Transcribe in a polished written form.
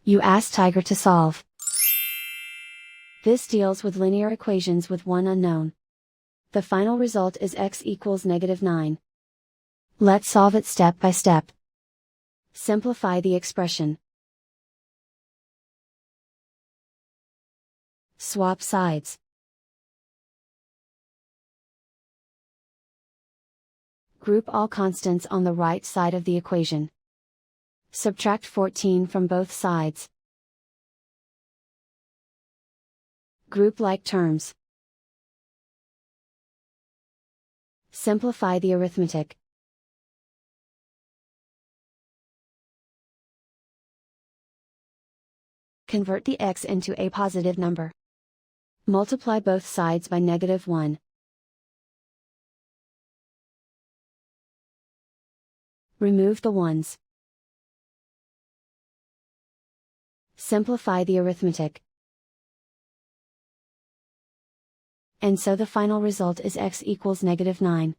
You ask Tiger to solve. This deals with linear equations with one unknown. The final result is x equals -9. Let's solve it step by step. Simplify the expression. Swap sides. Group all constants on the right side of the equation. Subtract 14 from both sides. Group like terms. Simplify the arithmetic. Convert the x into a positive number. Multiply both sides by -1. Remove the ones. Simplify the arithmetic. And so the final result is x equals -9.